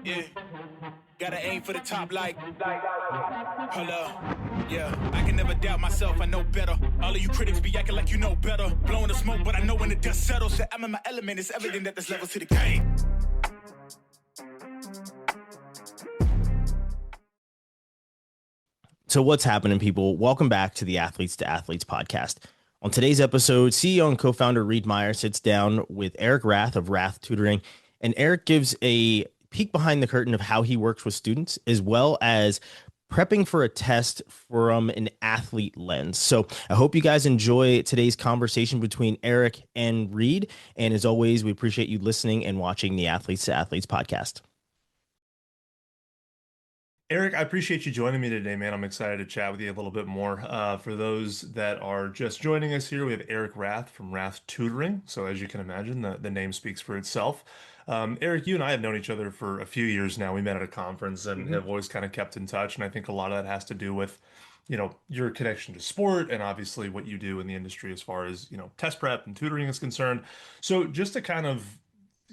Yeah, gotta aim for the top like, hold up. Yeah, I can never doubt myself, I know better. All of you critics be acting like you know better. Blowing the smoke, but I know when the dust settles that I'm in my element. It's evident that there's levels to the game. So what's happening, people? Welcome back to the Athletes to Athletes podcast. On today's episode, CEO and co-founder Meyer sits down with Eric Rath of Rath Tutoring, and Eric gives a peek behind the curtain of how he works with students, as well as prepping for a test from an athlete lens. So I hope you guys enjoy today's conversation between Eric and Reid. And as always, we appreciate you listening and watching the Athletes to Athletes podcast. Eric, I appreciate you joining me today, man. I'm excited to chat with you a little bit more. For those that are just joining us here, we have Eric Rath from Rath Tutoring. So as you can imagine, the name speaks for itself. Eric, you and I have known each other for a few years now. We met at a conference and have always kind of kept in touch. And I think a lot of that has to do with, your connection to sport and obviously what you do in the industry as far as, test prep and tutoring is concerned. So just to kind of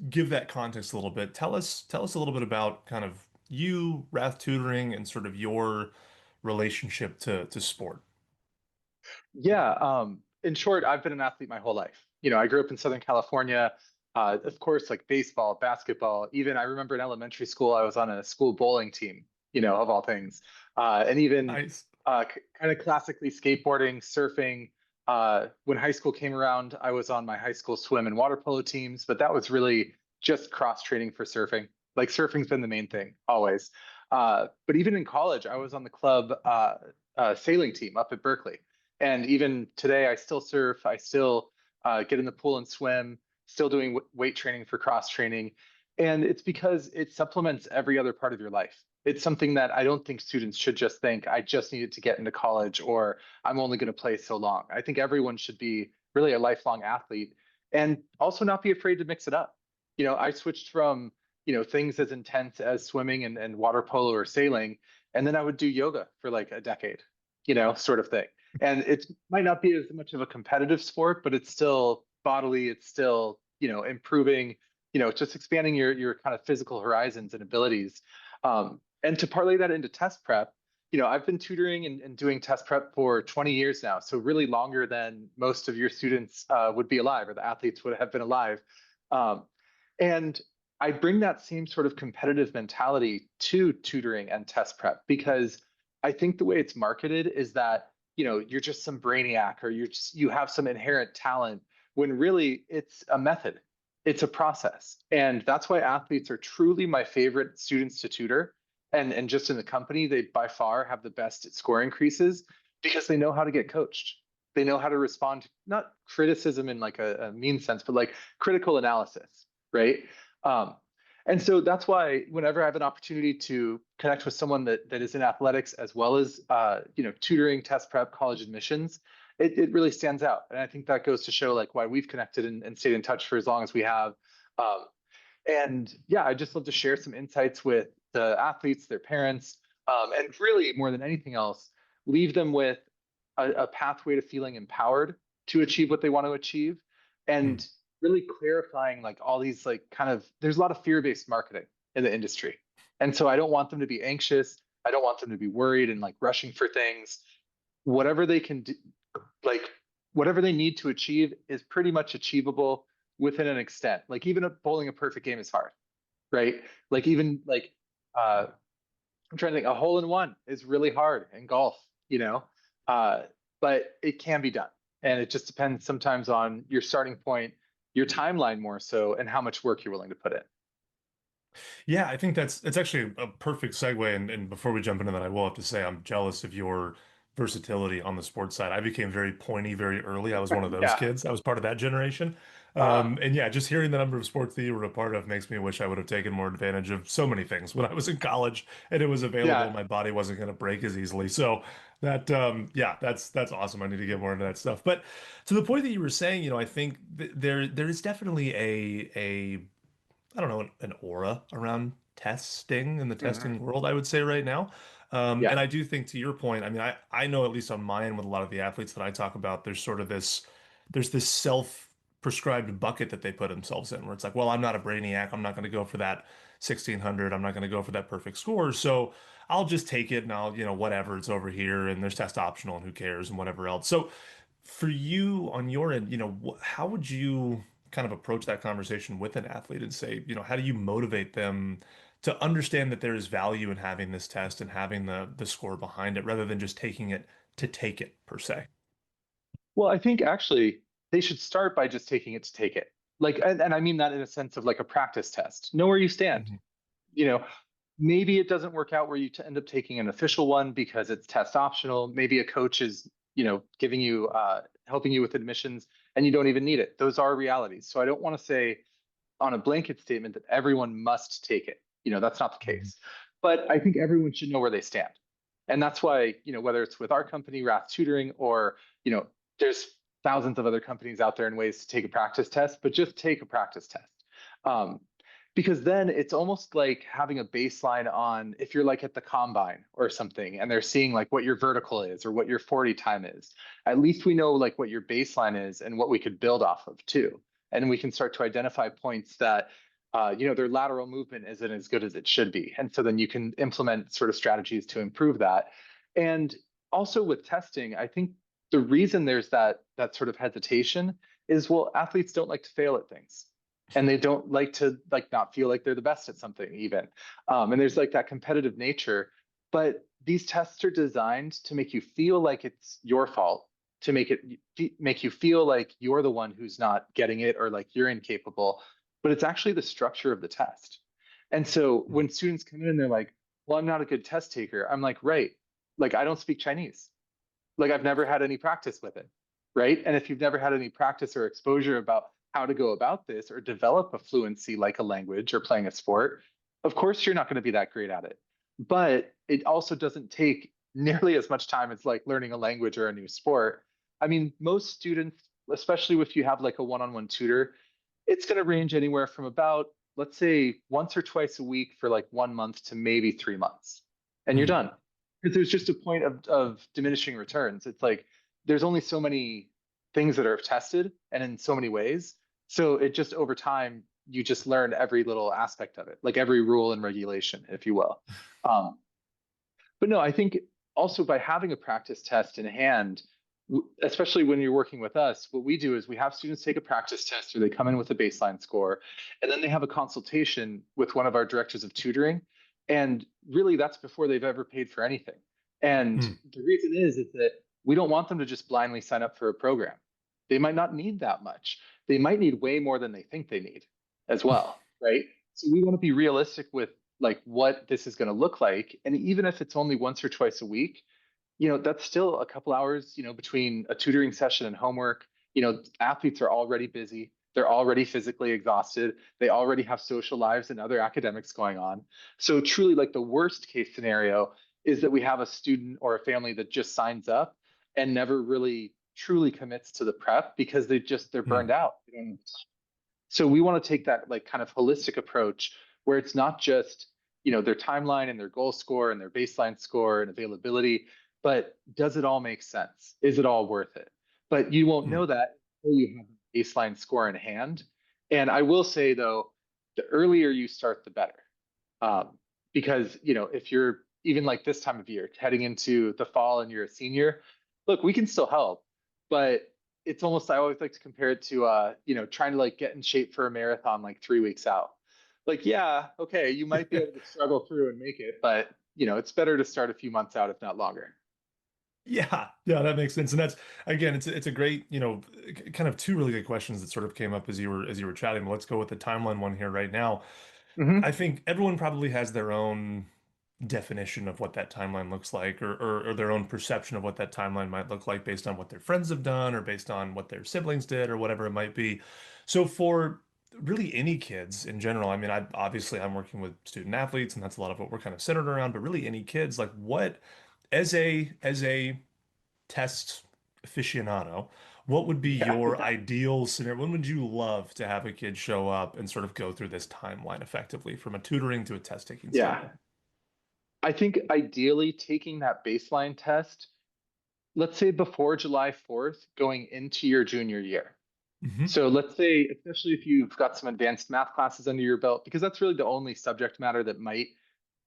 give that context a little bit, tell us a little bit about kind of you, Rath Tutoring, and sort of your relationship to sport. Yeah, in short, I've been an athlete my whole life. I grew up in Southern California. Of course, like baseball, basketball. Even I remember in elementary school, I was on a school bowling team, of all things. And even Nice. kind of classically skateboarding, surfing. When high school came around, I was on my high school swim and water polo teams, but that was really just cross training for surfing. Like surfing's been the main thing always. But even in college, I was on the club sailing team up at Berkeley. And even today, I still surf. I still get in the pool and swim, still doing weight training for cross training. And it's because it supplements every other part of your life. It's something that I don't think students should just think, I just needed to get into college or I'm only going to play so long. I think everyone should be really a lifelong athlete and also not be afraid to mix it up. I switched from, things as intense as swimming and water polo or sailing, and then I would do yoga for like a decade, sort of thing. And it might not be as much of a competitive sport, but it's still bodily, it's still, improving, just expanding your kind of physical horizons and abilities. And to parlay that into test prep, I've been tutoring and doing test prep for 20 years now. So really longer than most of your students would be alive or the athletes would have been alive. And I bring that same sort of competitive mentality to tutoring and test prep because I think the way it's marketed is that, you're just some brainiac or you have some inherent talent when really it's a method, it's a process. And that's why athletes are truly my favorite students to tutor. And just in the company, they by far have the best score increases because they know how to get coached. They know how to respond to not criticism in like a mean sense, but like critical analysis, right? And so that's why whenever I have an opportunity to connect with someone that is in athletics as well as tutoring, test prep, college admissions, it really stands out. And I think that goes to show like why we've connected and stayed in touch for as long as we have. And yeah, I just love to share some insights with the athletes, their parents, and really more than anything else, leave them with a pathway to feeling empowered to achieve what they want to achieve. And really clarifying like all these like kind of there's a lot of fear-based marketing in the industry. And so I don't want them to be anxious. I don't want them to be worried and like rushing for things. Whatever they can do, like whatever they need to achieve is pretty much achievable within an extent. Like even bowling a perfect game is hard, right? Like even like I'm trying to think a hole in one is really hard in golf, but it can be done. And it just depends sometimes on your starting point, your timeline more so, and how much work you're willing to put in. Yeah, I think it's actually a perfect segue. And before we jump into that, I will have to say I'm jealous of your versatility on the sports side. I became very pointy very early. I was one of those Yeah. kids. I was part of that generation. Uh, And yeah, just hearing the number of sports that you were a part of makes me wish I would have taken more advantage of so many things when I was in college and it was available. yeah. My body wasn't going to break as easily. So that, yeah, that's awesome. I need to get more into that stuff. But to the point that you were saying, I think there is definitely a I don't know, an aura around testing in the Mhm. testing world, I would say right now. Yeah. And I do think to your point, I mean, I know at least on my end with a lot of the athletes that I talk about, there's this prescribed bucket that they put themselves in, where it's like, well, I'm not a brainiac. I'm not going to go for that 1600. I'm not going to go for that perfect score. So I'll just take it and I'll, whatever, it's over here and there's test optional and who cares and whatever else. So for you on your end, how would you kind of approach that conversation with an athlete and say, how do you motivate them to understand that there is value in having this test and having the score behind it rather than just taking it to take it per se? Well, I think actually they should start by just taking it to take it. Like, and I mean that in a sense of like a practice test. Know where you stand. Mhm. You know, maybe it doesn't work out where you end up taking an official one because it's test optional. Maybe a coach is, giving you, helping you with admissions and you don't even need it. Those are realities. So I don't want to say on a blanket statement that everyone must take it. That's not the Mhm. case. But I think everyone should know where they stand. And that's why, whether it's with our company, Rath Tutoring, or, there's thousands of other companies out there and ways to take a practice test, but just take a practice test. Um, because then it's almost like having a baseline on if you're like at the combine or something and they're seeing like what your vertical is or what your 40 time is. At least we know like what your baseline is and what we could build off of too. And we can start to identify points that their lateral movement isn't as good as it should be. And so then you can implement sort of strategies to improve that. And also with testing, I think the reason there's that sort of hesitation is, well, athletes don't like to fail at things and they don't like to like not feel like they're the best at something even. And there's like that competitive nature, but these tests are designed to make you feel like it's your fault, to make you feel like you're the one who's not getting it or like you're incapable, but it's actually the structure of the test. And so when students come in and they're like, well, I'm not a good test taker, I'm like, right, like I don't speak Chinese, like I've never had any practice with it, right? And if you've never had any practice or exposure about how to go about this or develop a fluency like a language or playing a sport, of course you're not going to be that great at it. But it also doesn't take nearly as much time as like learning a language or a new sport. I mean, most students, especially if you have like a one-on-one tutor, it's going to range anywhere from about, let's say, once or twice a week for like 1 month to maybe 3 months, and you're Mhm. done. Because there's just a point of diminishing returns. It's like there's only so many things that are tested and in so many ways. So it just over time, you just learn every little aspect of it, like every rule and regulation, if you will. Um, but no, I think also by having a practice test in hand, especially when you're working with us, what we do is we have students take a practice test or they come in with a baseline score, and then they have a consultation with one of our directors of tutoring. And really, that's before they've ever paid for anything. And Mhm. the reason is that we don't want them to just blindly sign up for a program. They might not need that much. They might need way more than they think they need as well, right? So we want to be realistic with like what this is going to look like. And even if it's only once or twice a week, that's still a couple hours, between a tutoring session and homework. Athletes are already busy. They're already physically exhausted. They already have social lives and other academics going on. So truly like the worst case scenario is that we have a student or a family that just signs up and never really truly commits to the prep because they're burned Mhm. out. So we want to take that like kind of holistic approach where it's not just, their timeline and their goal score and their baseline score and availability, but does it all make sense? Is it all worth it? But you won't Mhm. know that until you have a baseline score in hand. And I will say though, the earlier you start, the better. Um, because, if you're even like this time of year heading into the fall and you're a senior, look, we can still help, but it's almost, I always like to compare it to trying to like get in shape for a marathon like 3 weeks out. Like, yeah, okay, you might be able to struggle through and make it, but it's better to start a few months out, if not longer. Yeah, yeah, that makes sense. And that's again, it's a great, kind of two really good questions that sort of came up as you were chatting. But let's go with the timeline one here right now. I Hmm. think everyone probably has their own definition of what that timeline looks like, or their own perception of what that timeline might look like based on what their friends have done, or based on what their siblings did, or whatever it might be. So for really any kids in general, I mean, I'm working with student athletes, and that's a lot of what we're kind of centered around. But really, any kids, like what as a test aficionado, what would be Yeah. your ideal scenario? When would you love to have a kid show up and sort of go through this timeline effectively from a tutoring to a test taking Yeah. standpoint? I think ideally taking that baseline test, let's say before July 4th, going into your junior year. Mhm. So let's say, especially if you've got some advanced math classes under your belt, because that's really the only subject matter that might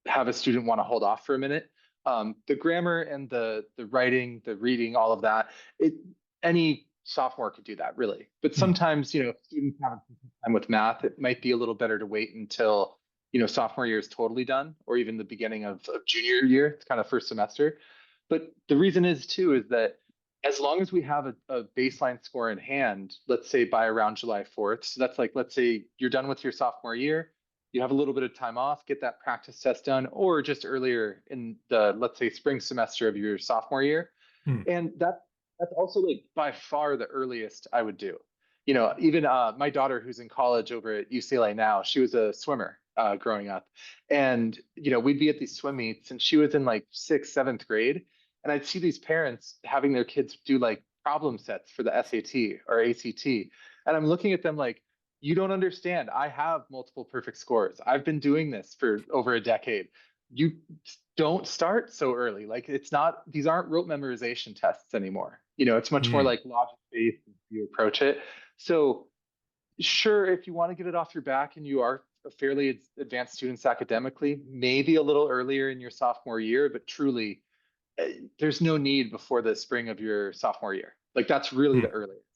have a student want to hold off for a minute. The grammar and the writing, the reading, all of that, it any sophomore could do that really. But Mm. sometimes, if students have time with math, it might be a little better to wait until, sophomore year is totally done, or even the beginning of junior year. It's kind of first semester. But the reason is too is that as long as we have a baseline score in hand, let's say by around July 4th, so that's like, let's say you're done with your sophomore year, you have a little bit of time off, get that practice test done, or just earlier in the, let's say, spring semester of your sophomore year. Mm. And that's also like by far the earliest I would do. Even my daughter who's in college over at UCLA now, she was a swimmer growing up. And, we'd be at these swim meets and she was in like sixth, seventh grade. And I'd see these parents having their kids do like problem sets for the SAT or ACT. And I'm looking at them like, you don't understand. I have multiple perfect scores. I've been doing this for over a decade. You don't start so early. Like these aren't rote memorization tests anymore. It's much more Mm. like logic based as you approach it. So sure, if you want to get it off your back and you are a fairly advanced students academically, maybe a little earlier in your sophomore year, but truly there's no need before the spring of your sophomore year. Like that's really the Mm. earliest.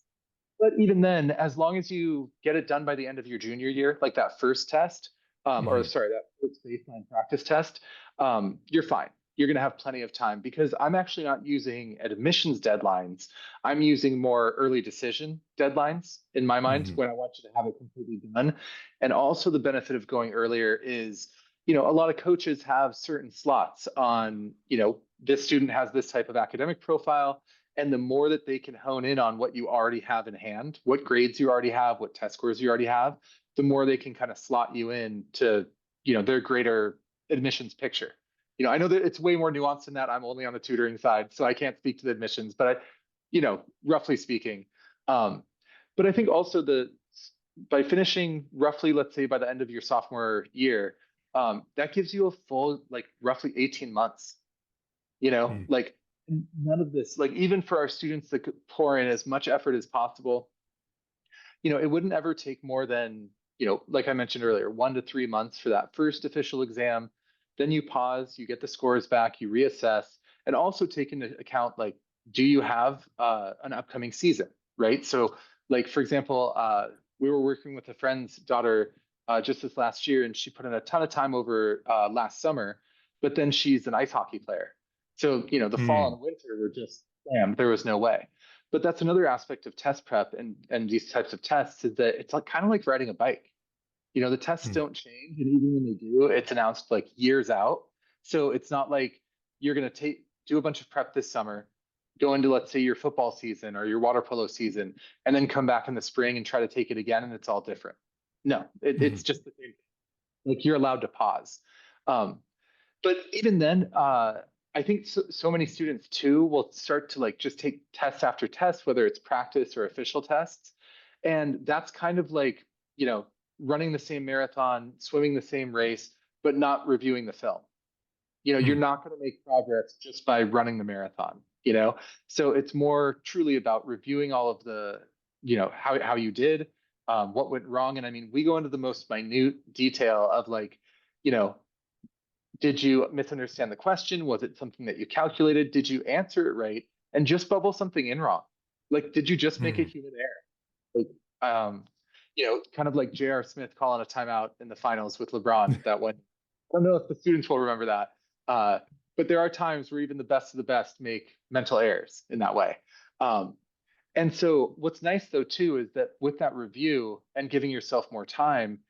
But even then, as long as you get it done by the end of your junior year, like that first test, or Mhm. sorry, that first baseline practice test, you're fine. You're going to have plenty of time because I'm actually not using admissions deadlines. I'm using more early decision deadlines in my mind Mhm. when I want you to have it completely done. And also, the benefit of going earlier is, a lot of coaches have certain slots on, this student has this type of academic profile, and the more that they can hone in on what you already have in hand, what grades you already have, what test scores you already have, the more they can kind of slot you in to, their greater admissions picture. I know that it's way more nuanced than that. I'm only on the tutoring side, so I can't speak to the admissions, but roughly speaking. Um, but I think also by finishing roughly, let's say by the end of your sophomore year, that gives you a full like roughly 18 months, Mm. like none of this, like even for our students that could pour in as much effort as possible, it wouldn't ever take more than, like I mentioned earlier, 1 to 3 months for that first official exam. Then you pause, you get the scores back, you reassess, and also take into account, like, do you have an upcoming season, right? So, like, for example, we were working with a friend's daughter just this last year, and she put in a ton of time over last summer, but then she's an ice hockey player. So, the fall Mm. and winter were just slammed. There was no way. But that's another aspect of test prep and these types of tests is that it's like kind of like riding a bike. The tests Mm. don't change, and even when they do, it's announced like years out. So it's not like you're going to do a bunch of prep this summer, go into, let's say, your football season or your water polo season, and then come back in the spring and try to take it again, and it's all different. No, it's Mhm. just the same. Like you're allowed to pause. Um, but even then, I think so many students too will start to like just take test after test, whether it's practice or official tests. And that's kind of like, running the same marathon, swimming the same race, but not reviewing the film. You're Mm. not going to make progress just by running the marathon, So it's more truly about reviewing all of the, how you did, what went wrong. And I mean, we go into the most minute detail of like, you know, did you misunderstand the question? Was it something that you calculated? Did you answer it right? And just bubble something in wrong? Like, did you just make a Mm. human error? Like, kind of like J.R. Smith calling a timeout in the finals with LeBron that one. I don't know if the students will remember that. Uh, but there are times where even the best of the best make mental errors in that way. Um, and so what's nice though too is that with that review and giving yourself more time,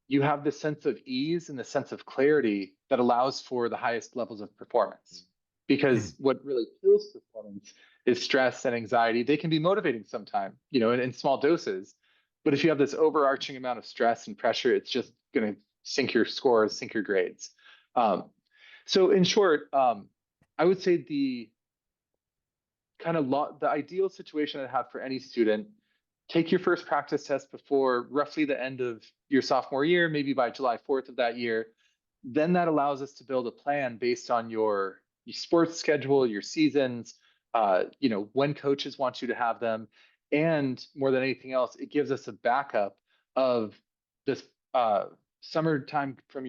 you have this sense of ease and the sense of clarity that allows for the highest levels of performance. Mm. Because what really kills performance is stress and anxiety. They can be motivating sometimes, in small doses. But if you have this overarching amount of stress and pressure, it's just going to sink your scores, sink your grades. Um, so in short, I would say the the ideal situation I have for any student, take your first practice test before roughly the end of your sophomore year, maybe by July 4th of that year. Then that allows us to build a plan based on your sports schedule, your seasons, when coaches want you to have them. And more than anything else, it gives us a backup of this summertime from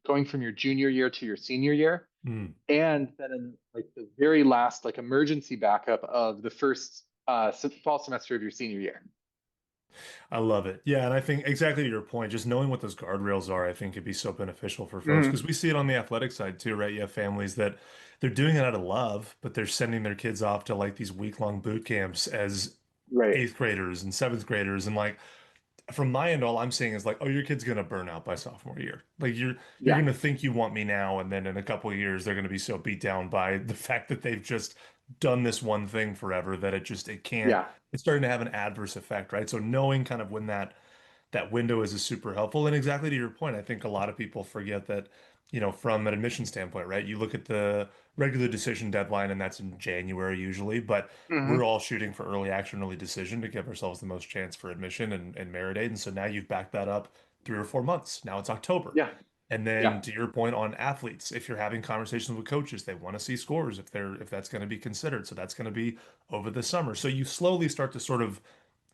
going from your junior year to your senior year. Mm. And then in like the very last like emergency backup of the first fall semester of your senior year. I love it. Yeah, and I think exactly to your point, just knowing what those guardrails are, I think could be so beneficial for folks Mhm. because we see it on the athletic side too, right? You have families that they're doing it out of love, but they're sending their kids off to like these week-long boot camps as Right. eighth graders and seventh graders, and like from my end, all I'm saying is like, oh, your kid's gonna burn out by sophomore year. Like you're Yeah. gonna think you want me now, and then in a couple of years, they're gonna be so beat down by the fact that they've just done this one thing forever that it can't. Yeah. It's starting to have an adverse effect, right? So knowing kind of when that window is super helpful. And exactly to your point, I think a lot of people forget that, from an admission standpoint, right? You look at the regular decision deadline, and that's in January usually, but Hmm. we're all shooting for early action, early decision to give ourselves the most chance for admission and merit aid. And so now you've backed that up 3 or 4 months. Now it's October. Yeah. And then Yeah. to your point on athletes, if you're having conversations with coaches, they want to see scores if that's going to be considered. So that's going to be over the summer. So you slowly start to sort of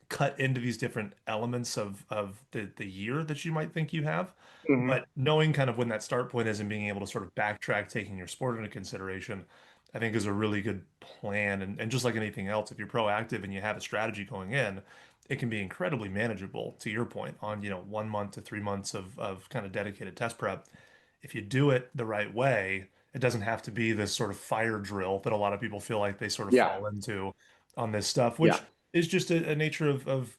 cut into these different elements of the year that you might think you have. Hmm. But knowing kind of when that start point is and being able to sort of backtrack, taking your sport into consideration, I think is a really good plan. And just like anything else, if you're proactive and you have a strategy going in, it can be incredibly manageable to your point on, 1 month to 3 months of kind of dedicated test prep. If you do it the right way, it doesn't have to be this sort of fire drill that a lot of people feel like they sort of Yeah. fall into on this stuff, Yeah. which is just a nature of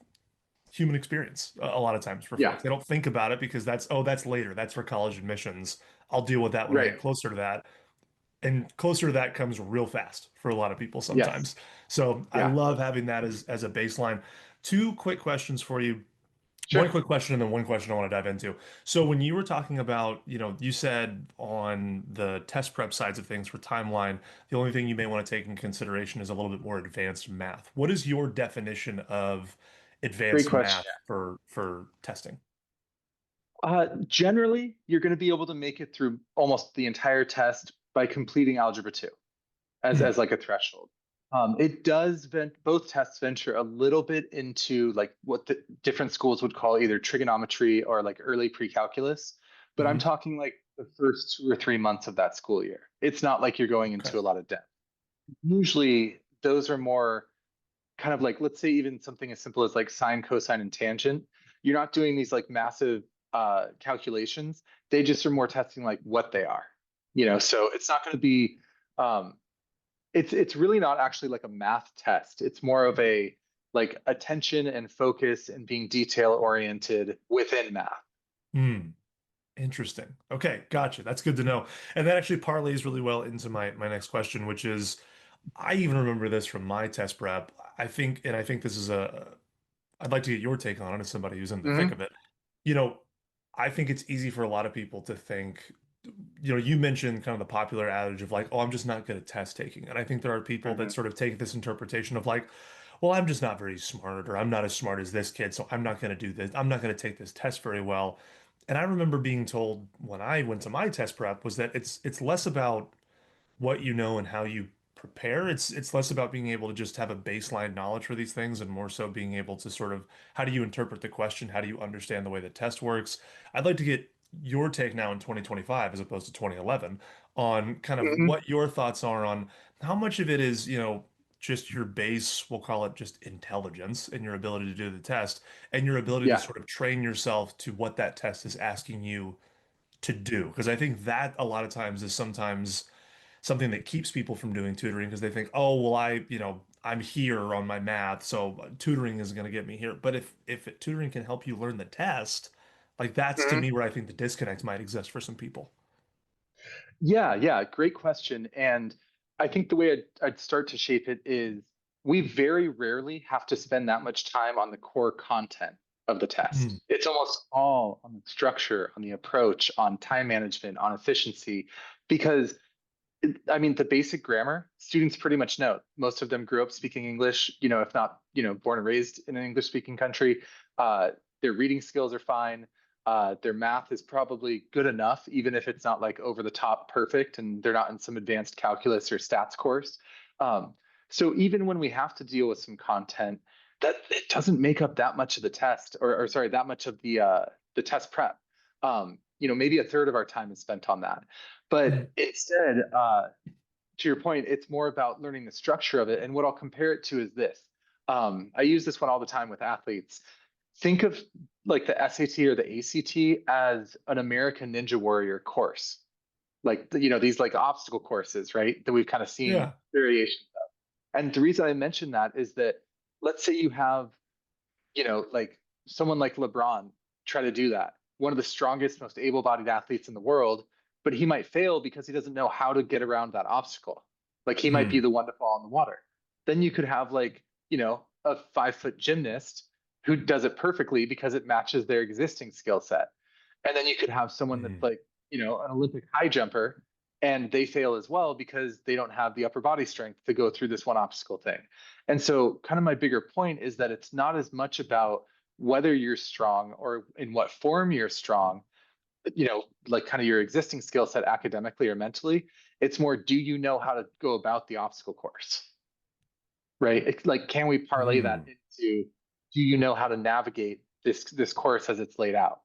human experience a lot of times for Yeah. folks. They don't think about it because that's later. That's for college admissions. I'll deal with that when I Right. get closer to that. And closer to that comes real fast for a lot of people Yes. sometimes. So I Yeah. love having that as a baseline. Two quick questions for you. One Sure. quick question and then one question I want to dive into. So when you were talking about, you said on the test prep sides of things for timeline, the only thing you may want to take in consideration is a little bit more advanced math. What is your definition of Great advanced question. math for testing? Generally, you're going to be able to make it through almost the entire test by completing Algebra 2 Hmm. as like a threshold. It does both tests venture a little bit into like what the different schools would call either trigonometry or like early pre-calculus, but I'm Hmm. talking like the first 2 or 3 months of that school year. It's not like you're going Okay. into a lot of depth. Usually, those are more kind of like, let's say even something as simple as like sine, cosine, and tangent. You're not doing these like massive calculations. They just are more testing like what they are, so it's not going to be um it's really not actually like a math test. It's more of a like attention and focus and being detail oriented within math. Hmm. Interesting. Okay, gotcha. That's good to know. And that actually parlays really well into my next question, which is I even remember this from my test prep. I think this is I'd like to get your take on it as somebody who's in the thick Hmm. of it. You know, I think it's easy for a lot of people to think, you mentioned kind of the popular adage of like, oh, I'm just not good at test taking. And I think there are people that Hmm. sort of take this interpretation of like, well, I'm just not very smart, or I'm not as smart as this kid, so I'm not going to do this. I'm not going to take this test very well. And I remember being told when I went to my test prep was that it's less about what you know and how you prepare. It's less about being able to just have a baseline knowledge for these things and more so being able to sort of how do you interpret the question? How do you understand the way the test works? I'd like to get your take now in 2025 as opposed to 2011 on kind of Hmm. what your thoughts are on how much of it is, just your base, we'll call it just intelligence and your ability to do the test and your ability to Yeah. sort of train yourself to what that test is asking you to do. Because I think that a lot of times is sometimes something that keeps people from doing tutoring because they think, oh, well, I'm here on my math, so tutoring is going to get me here. But if tutoring can help you learn the test, like that's to Hmm. me where I think the disconnect might exist for some people. Yeah. Yeah. Great question. And I think the way I'd start to shape it is we very rarely have to spend that much time on the core content of the Mm, test. It's almost all on the structure, on the approach, on time management, on efficiency, because I mean, the basic grammar, students pretty much know. Most of them grew up speaking English, if not, born and raised in an English speaking country. Their reading skills are fine. Their math is probably good enough, even if it's not like over the top perfect and they're not in some advanced calculus or stats course. Um, so even when we have to deal with some content, that it doesn't make up that much of the test, or sorry, that much of the test prep. Maybe a third of our time is spent on that. But instead, to your point, it's more about learning the structure of it. And what I'll compare it to is this. I use this one all the time with athletes. Think of like the SAT or the ACT as an American Ninja Warrior course. Like, these like obstacle courses, right? That we've kind of seen Yeah. variations of. And the reason I mention that is that let's say you have, like someone like LeBron try to do that. One of the strongest, most able-bodied athletes in the world, but he might fail because he doesn't know how to get around that obstacle. Like he might be the one to fall in the water. Then you could have like, a 5-foot gymnast who does it perfectly because it matches their existing skill set. And then you could have someone that's like, an Olympic high jumper, and they fail as well because they don't have the upper body strength to go through this one obstacle thing. And so kind of my bigger point is that it's not as much about whether you're strong or in what form you're strong, like kind of your existing skill set academically or mentally. It's more, do you know how to go about the obstacle course? Right? It's like, can we parlay that into, do you know how to navigate this course as it's laid out?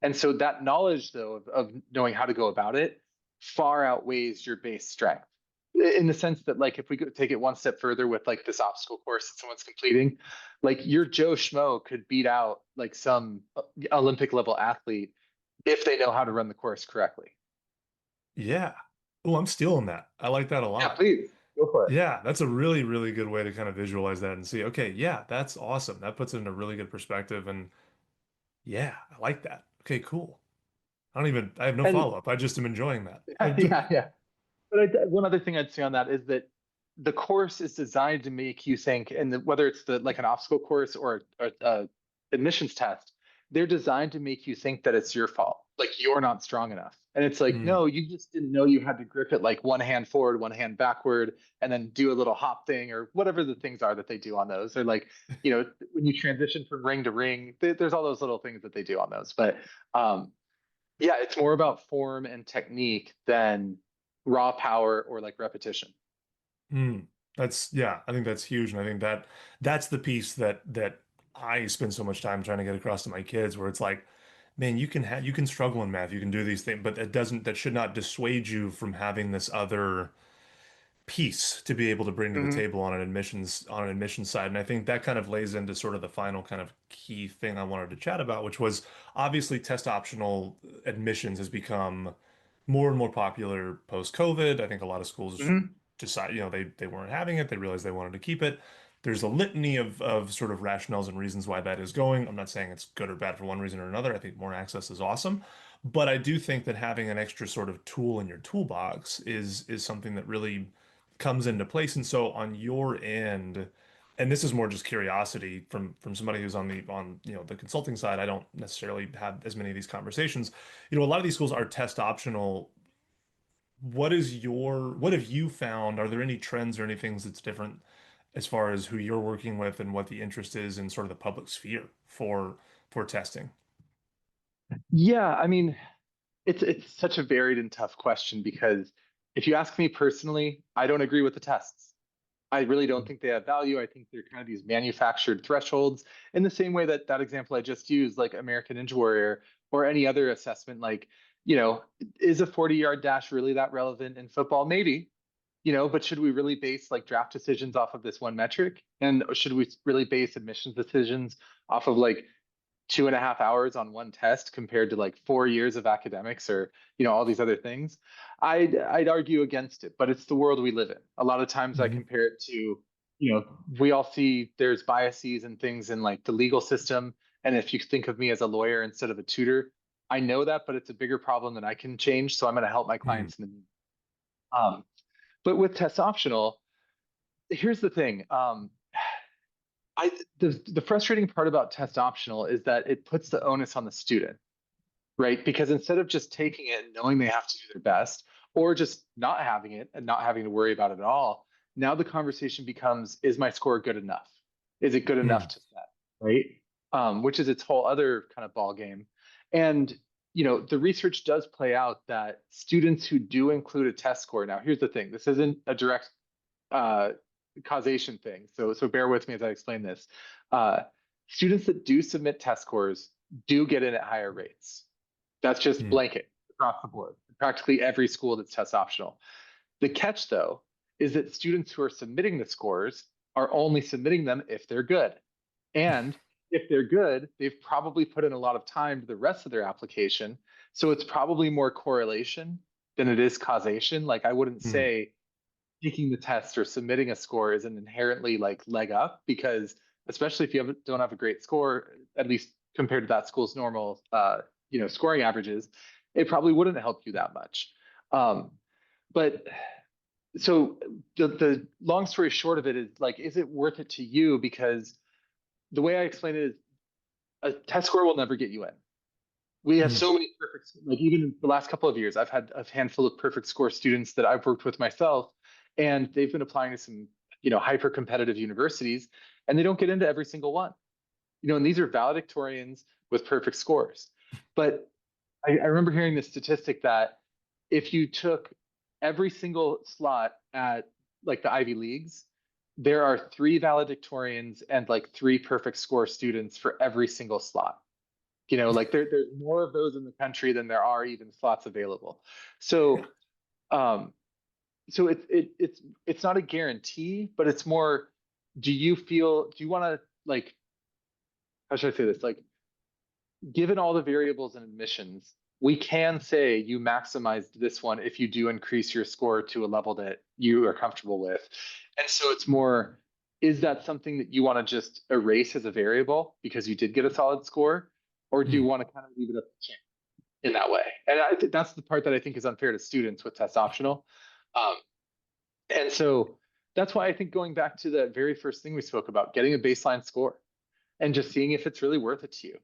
And so that knowledge, though, of knowing how to go about it far outweighs your base strength, in the sense that, like, if we could take it one step further with like this obstacle course that someone's completing, like your Joe Schmo could beat out like some Olympic level athlete if they know how to run the course correctly. Yeah. Oh, I'm stealing that. I like that a Yeah, lot. please go for it. Yeah, that's a really, really good way to kind of visualize that and see, okay, yeah, that's awesome. That puts it in a really good perspective. And yeah, I like that. Okay, cool. I have no And follow-up. I just am enjoying that. yeah, yeah. But one other thing I'd say on that is that the course is designed to make you think, and whether it's like an obstacle course or a admissions test, they're designed to make you think that it's your fault, like you're not strong enough. And it's like, Mm. no, you just didn't know you had to grip it like one hand forward, one hand backward, and then do a little hop thing or whatever the things are that they do on those. Or like, when you transition from ring to ring, there's all those little things that they do on those. But yeah, it's more about form and technique than raw power or like repetition. Mm. Yeah, I think that's huge. And I think that's the piece that I spend so much time trying to get across to my kids, where it's like, man, you can struggle in math, you can do these things, but that should not dissuade you from having this other piece to be able to bring to the Hmm. table on an admissions side. And I think that kind of lays into sort of the final kind of key thing I wanted to chat about, which was obviously test optional admissions has become more and more popular post COVID. I think a lot of schools Hmm. decide, they weren't having it. They realized they wanted to keep it. There's a litany of sort of rationales and reasons why that is going. I'm not saying it's good or bad for one reason or another. I think more access is awesome. But I do think that having an extra sort of tool in your toolbox is something that really comes into place. And so on your end, and this is more just curiosity from somebody who's on the consulting side, I don't necessarily have as many of these conversations. A lot of these schools are test optional. What have you found? Are there any trends or any things that's different as far as who you're working with and what the interest is in sort of the public sphere for testing? Yeah, I mean, it's such a varied and tough question because if you ask me personally, I don't agree with the tests. I really don't think they have value. I think they're kind of these manufactured thresholds in the same way that that example I just used, like American Ninja Warrior or any other assessment, like, is a 40-yard dash really that relevant in football? Maybe, but should we really base like draft decisions off of this one metric? And should we really base admissions decisions off of like 2.5 hours on one test compared to like 4 years of academics or all these other things? I'd argue against it, but it's the world we live in. A lot of times I Mhm. compare it to, we all see there's biases and things in like the legal system. And if you think of me as a lawyer instead of a tutor, I know that, but it's a bigger problem than I can change. So I'm going to help my Mhm. clients in the but with test optional, here's the thing. The frustrating part about test optional is that it puts the onus on the student, right? Because instead of just taking it and knowing they have to do their best, or just not having it and not having to worry about it at all, now the conversation becomes, is my score good enough? Is it good enough Mhm. to set, right? Which is its whole other kind of ball game. And the research does play out that students who do include a test score. Now, here's the thing: this isn't a direct causation thing. So bear with me as I explain this. Uh, Students that do submit test scores do get in at higher rates. That's just Hmm. blanket across the board. Practically every school that's test optional. The catch, though, is that students who are submitting the scores are only submitting them if they're good. And if they're good, they've probably put in a lot of time to the rest of their application. So it's probably more correlation than it is causation. Like I wouldn't Hmm. say taking the test or submitting a score is an inherently like leg up, because especially if you don't have a great score, at least compared to that school's normal scoring averages, it probably wouldn't help you that much. Um, but so the long story short of it is like, is it worth it to you? Because the way I explain it is a test score will never get you in. We have Hmm. so many perfect, like even in the last couple of years, I've had a handful of perfect score students that I've worked with myself, and they've been applying to some, hyper competitive universities, and they don't get into every single one. And these are valedictorians with perfect scores. But I remember hearing this statistic that if you took every single slot at like the Ivy Leagues, there are three valedictorians and like three perfect score students for every single slot. Like there's more of those in the country than there are even slots available. So, um, so it's not a guarantee, but it's more. Do you want to like? How should I say this? Like, given all the variables and admissions, we can say you maximized this one if you do increase your score to a level that you are comfortable with. And so it's more, is that something that you want to just erase as a variable because you did get a solid score? Or do you Hmm. want to kind of leave it up to chance in that way? And I think that's the part that I think is unfair to students with test optional. Um, and so that's why I think going back to the very first thing we spoke about, getting a baseline score and just seeing if it's really worth it to you.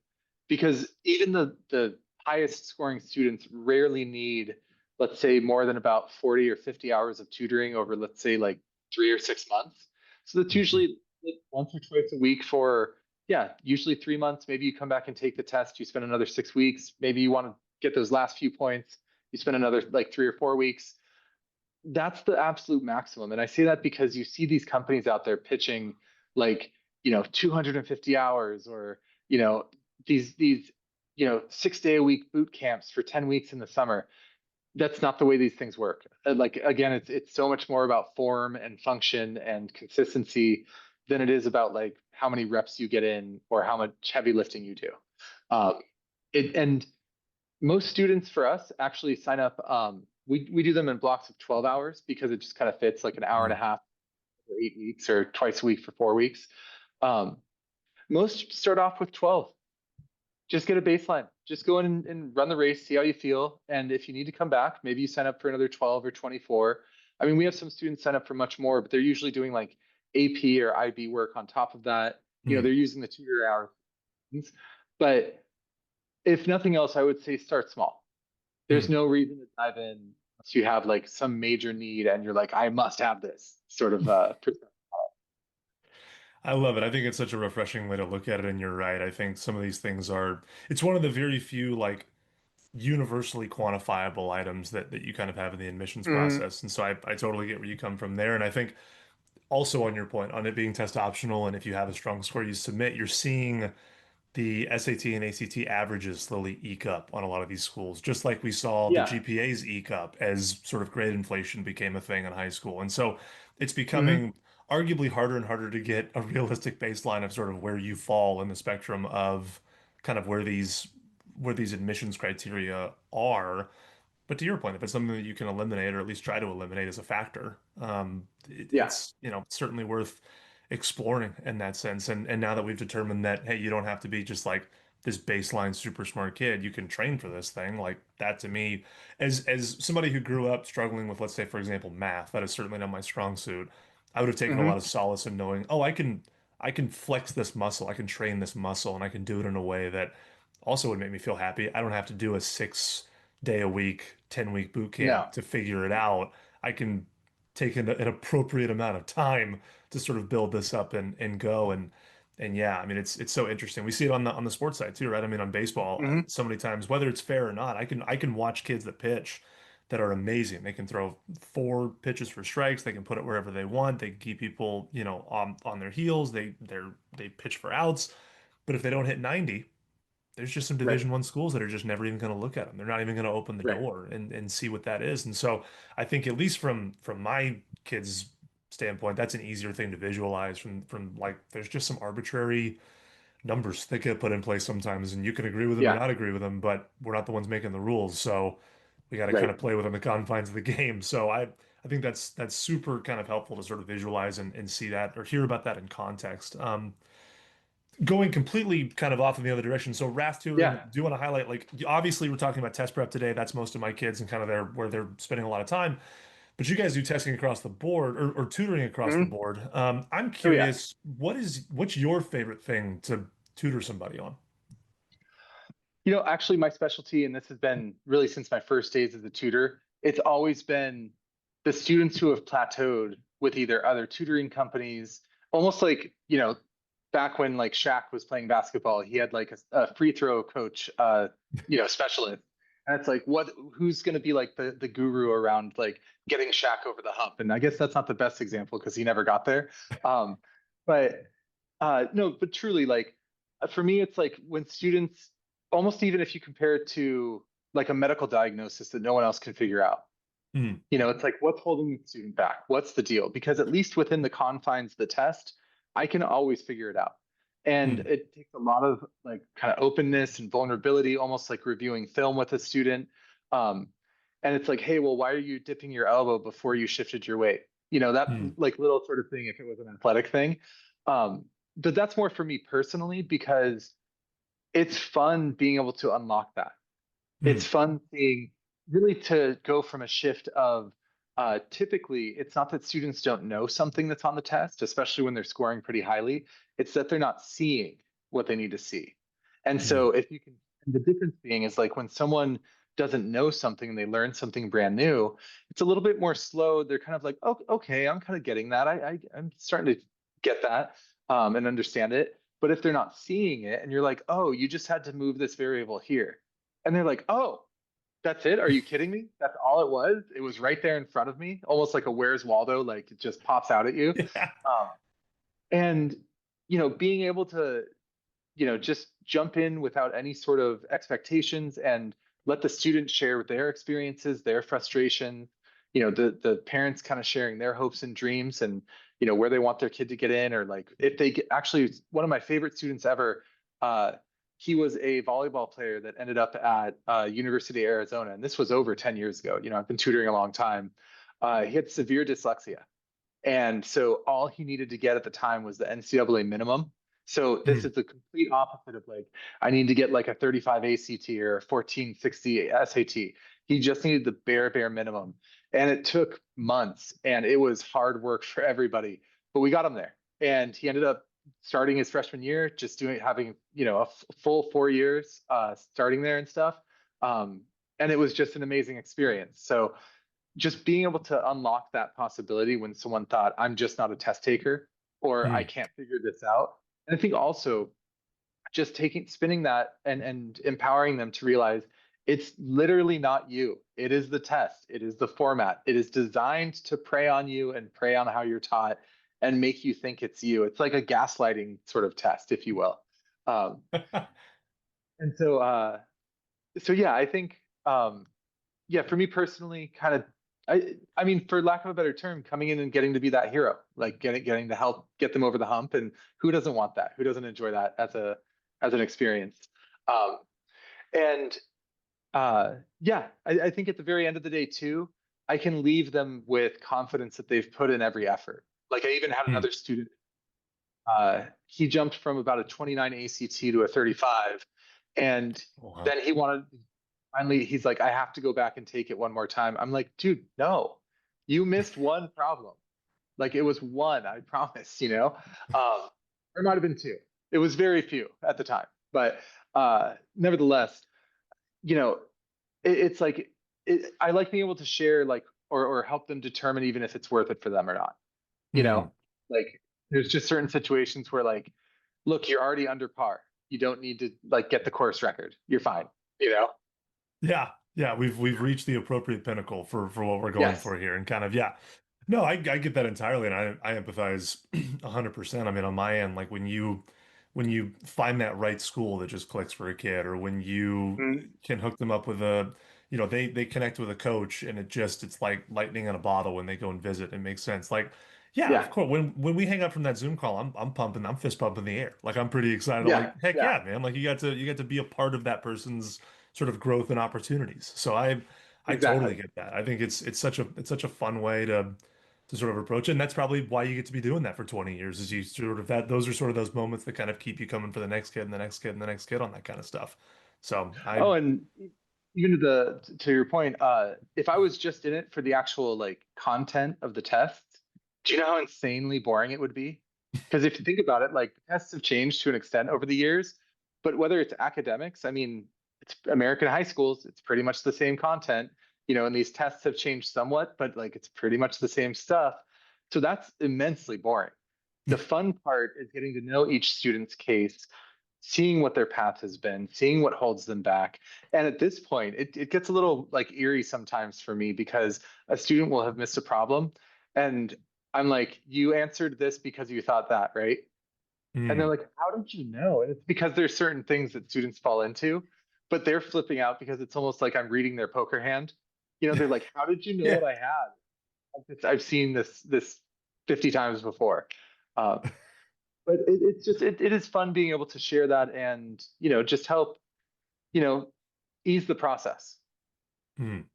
Because even the highest scoring students rarely need, let's say, more than about 40 or 50 hours of tutoring over, let's say, like 3 or 6 months. So that's Hmm. usually like once or twice a week for, yeah, usually 3 months. Maybe you come back and take the test, you spend another 6 weeks. Maybe you want to get those last few points, you spend another like 3 or 4 weeks. That's the absolute maximum. And I say that because you see these companies out there pitching like, 250 hours, or, these 6 day a week boot camps for 10 weeks in the summer. That's not the way these things work. Like, again, it's so much more about form and function and consistency than it is about like how many reps you get in or how much heavy lifting you do. Um, and most students for us actually sign up. We do them in blocks of 12 hours because it just kind of fits like an hour and Hmm. a half for 8 weeks or twice a week for 4 weeks. Um, Most start off with 12. Just get a baseline. Just go in and run the race, see how you feel. And if you need to come back, maybe you sign up for another 12 or 24. I mean, we have some students sign up for much more, but they're usually doing like AP or IB work on top of that. Hmm. They're using the tutor hours. But if nothing else, I would say start small. Hmm. There's no reason to dive in unless you have like some major need and you're like, I must have this sort of I love it. I think it's such a refreshing way to look at it, and you're right. I think some of these things are, it's one of the very few like universally quantifiable items that you kind of have in the admissions Mhm. process. And so I totally get where you come from there. And I think also on your point on it being test optional, and if you have a strong score you submit, you're seeing the SAT and ACT averages slowly eke up on a lot of these schools, just like we saw the Yeah. GPAs eke up as sort of grade inflation became a thing in high school. And so it's Hmm. becoming arguably harder and harder to get a realistic baseline of sort of where you fall in the spectrum of kind of where these admissions criteria are. But to your point, if it's something that you can eliminate or at least try to eliminate as a factor, Yeah. it's certainly worth exploring in that sense. And now that we've determined that, hey, you don't have to be just like this baseline super smart kid, you can train for this thing. Like that to me, as somebody who grew up struggling with, let's say, for example, math, that is certainly not my strong suit. I would have taken a lot Hmm. of solace in knowing, oh, I can flex this muscle, I can train this muscle, and I can do it in a way that also would make me feel happy. I don't have to do a 6 day a week, 10-week boot No. camp to figure it out. I can take an appropriate amount of time to sort of build this up and go. And yeah, I mean it's so interesting. We see it on the sports side too, right? I mean on baseball, Hmm. so many times, whether it's fair or not, I can watch kids that pitch that are amazing. They can throw 4 pitches for strikes. They can put it wherever they want. They can keep people, on their heels. They pitch for outs. But if they don't hit 90, there's just some Right. Division I schools that are just never even going to look at them. They're not even going to open the Right. door and see what that is. And so I think at least from my kids' standpoint, that's an easier thing to visualize from like there's just some arbitrary numbers that get put in place sometimes, and you can agree with them or Yeah. not agree with them, but we're not the ones making the rules. So we got to kind Right. of play within the confines of the game. So I think that's super kind of helpful to sort of visualize and see that or hear about that in context. Going completely kind of off in the other direction. So Rath tutoring, Yeah. do you want to highlight, like, obviously we're talking about test prep today. That's most of my kids and kind of where they're spending a lot of time. But you guys do testing across the board or tutoring across the Mhm. board. I'm Oh yeah. curious, what's your favorite thing to tutor somebody on? Actually my specialty, and this has been really since my first days as a tutor, it's always been the students who have plateaued with either other tutoring companies, almost like, back when like Shaq was playing basketball, he had like a free throw coach, specialist. And it's like, who's going to be like the guru around like getting Shaq over the hump? And I guess that's not the best example because he never got there. Um, but no, but truly, like for me, it's like when students, almost even if you compare it to like a medical diagnosis that no one else can figure out, Hmm. it's like what's holding the student back? What's the deal? Because at least within the confines of the test, I can always figure it out. And Hmm. it takes a lot of like kind of openness and vulnerability, almost like reviewing film with a student. Um, and it's like, hey, well, why are you dipping your elbow before you shifted your weight? That Hmm. like little sort of thing if it was an athletic thing. But that's more for me personally because it's fun being able to unlock that. Hmm. It's fun seeing really to go from a shift of typically it's not that students don't know something that's on the test, especially when they're scoring pretty highly. It's that they're not seeing what they need to see. And Hmm. so if you can, the difference being is like when someone doesn't know something and they learn something brand new, it's a little bit more slow. They're kind of like, oh, okay, I'm kind of getting that. I'm starting to get that and understand it. But if they're not seeing it and you're like, oh, you just had to move this variable here. And they're like, oh, that's it? Are you kidding me? That's all it was? It was right there in front of me, almost like a Where's Waldo, like it just pops out at you. Yeah. Um, and, being able to, just jump in without any sort of expectations and let the student share their experiences, their frustration, the parents kind of sharing their hopes and dreams and, where they want their kid to get in or like if they get actually one of my favorite students ever, uh, he was a volleyball player that ended up at University of Arizona. And this was over 10 years ago. I've been tutoring a long time. He had severe dyslexia. And so all he needed to get at the time was the NCAA minimum. So this Hmm. is the complete opposite of like, I need to get like a 35 ACT or a 1460 SAT. He just needed the bare minimum. And it took months and it was hard work for everybody, but we got him there. And he ended up starting his freshman year, just having, a full 4 years starting there and stuff. And it was just an amazing experience. So just being able to unlock that possibility when someone thought I'm just not a test taker or I Hmm. can't figure this out. And I think also just spinning that and empowering them to realize it's literally not you. It is the test. It is the format. It is designed to prey on you and prey on how you're taught and make you think it's you. It's like a gaslighting sort of test, if you will. Um, and so yeah, I think yeah, for me personally, kind of, I mean, for lack of a better term, coming in and getting to be that hero, like getting to help get them over the hump, and who doesn't want that? Who doesn't enjoy that as an experience? Um, and yeah, I think at the very end of the day too, I can leave them with confidence that they've put in every effort. Like I even had Hmm. another student. He jumped from about a 29 ACT to a 35, and Oh, wow. then he wanted finally he's like, I have to go back and take it one more time. I'm like, dude, no, you missed one problem. Like it was one, I promise. Or it might have been two. It was very few at the time. But nevertheless, you know, it's like I like being able to share like or help them determine even if it's worth it for them or not. You Hmm. know, like there's just certain situations where like, look, you're already under par. You don't need to like get the course record. You're fine. You know? Yeah. Yeah, we've reached the appropriate pinnacle for what we're going Yes. for here, and kind of yeah. No, I get that entirely, and I empathize 100%. I mean, on my end, like when you find that right school that just clicks for a kid, or when you Mhm. can hook them up with a, they connect with a coach, and it's like lightning in a bottle when they go and visit. It makes sense. Like, yeah, of Yeah. course. When we hang up from that Zoom call, I'm pumping, I'm fist pumping the air. Like I'm pretty excited. Like, Yeah. heck Yeah. yeah, man! Like you got to be a part of that person's sort of growth and opportunities. So I totally Exactly. get that. I think it's such a fun way to sort of approach it. And that's probably why you get to be doing that for 20 years is you sort of that those are sort of those moments that kind of keep you coming for the next kid and the next kid and the next kid on that kind of stuff. So I Oh, and even to your point, if I was just in it for the actual like content of the test, do you know how insanely boring it would be? Because if you think about it, like tests have changed to an extent over the years, but whether it's academics, I mean, it's American high schools, it's pretty much the same content, and these tests have changed somewhat, but like it's pretty much the same stuff. So that's immensely boring. The fun part is getting to know each student's case, seeing what their path has been, seeing what holds them back. And at this point, it gets a little like eerie sometimes for me because a student will have missed a problem. And I'm like, you answered this because you thought that, right? And they're mm, like, how did you know? And it's because there's certain things that students fall into, but they're flipping out because it's almost like I'm reading their poker hand. They're like, how did you know yeah. what I had? I've seen this 50 times before. Um, but it's just it is fun being able to share that and just help you know ease the process. Mm,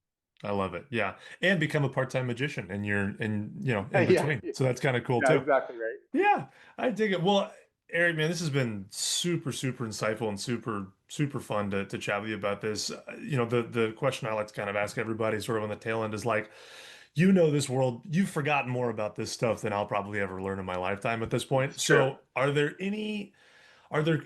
I love it. Yeah. And become a part-time magician and you're in Yeah, between. So that's kind of cool yeah, too. exactly right. Yeah, I dig it. Well, Eric, man, this has been super, super insightful and super, super fun to chat with you about this. The question I like to kind of ask everybody sort of on the tail end is like, this world, you've forgotten more about this stuff than I'll probably ever learn in my lifetime at this point. It's true. So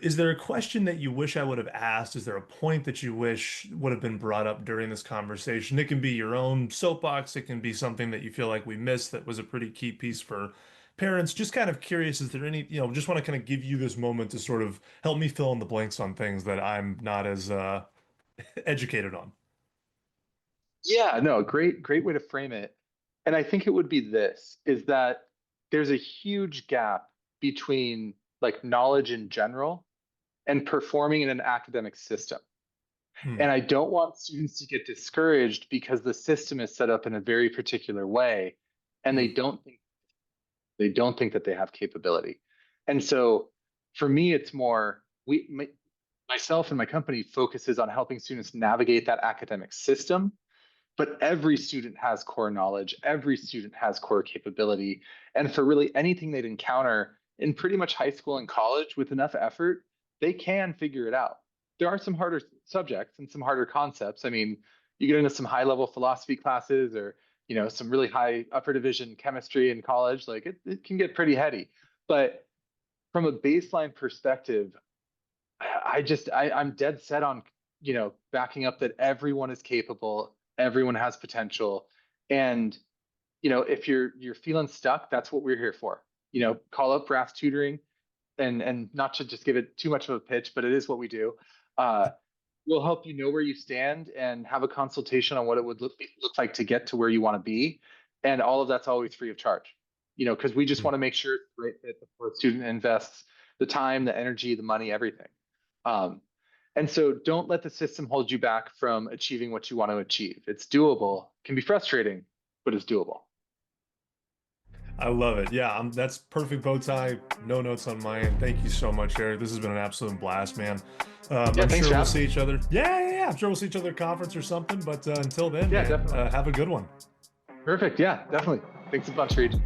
is there a question that you wish I would have asked? Is there a point that you wish would have been brought up during this conversation? It can be your own soapbox. It can be something that you feel like we missed that was a pretty key piece for parents. Just kind of curious, is there any, just want to kind of give you this moment to sort of help me fill in the blanks on things that I'm not as educated on. Yeah, no, great way to frame it. And I think it would be this is that there's a huge gap between like knowledge in general and performing in an academic system. Hmm. And I don't want students to get discouraged because the system is set up in a very particular way and Hmm. they don't think that they have capability. And so for me, it's more myself and my company focuses on helping students navigate that academic system. But every student has core knowledge, every student has core capability. And for really anything they'd encounter in pretty much high school and college with enough effort, they can figure it out. There are some harder subjects and some harder concepts. I mean, you get into some high level philosophy classes or some really high upper division chemistry in college, like it can get pretty heady. But from a baseline perspective, I'm dead set on backing up that everyone is capable, everyone has potential, and if you're feeling stuck, that's what we're here for. Call up Rath Tutoring, and not to just give it too much of a pitch, but it is what we do. Uh, we'll help you know where you stand and have a consultation on what it would look like to get to where you want to be, and all of that's always free of charge. Because we just Hmm. want to make sure it's the right fit before a student invests the time, the energy, the money, everything. Um, and so don't let the system hold you back from achieving what you want to achieve. It's doable, can be frustrating, but it's doable. I love it. Yeah, that's perfect bow tie. No notes on my end. Thank you so much, Eric. This has been an absolute blast, man. Yeah, I'm thanks sure for we'll having see me. each other. Yeah. I'm sure we'll see each other at conference or something. But until then, Yeah, man, definitely. have a good one. Perfect. Yeah, definitely. Thanks a bunch, Reed.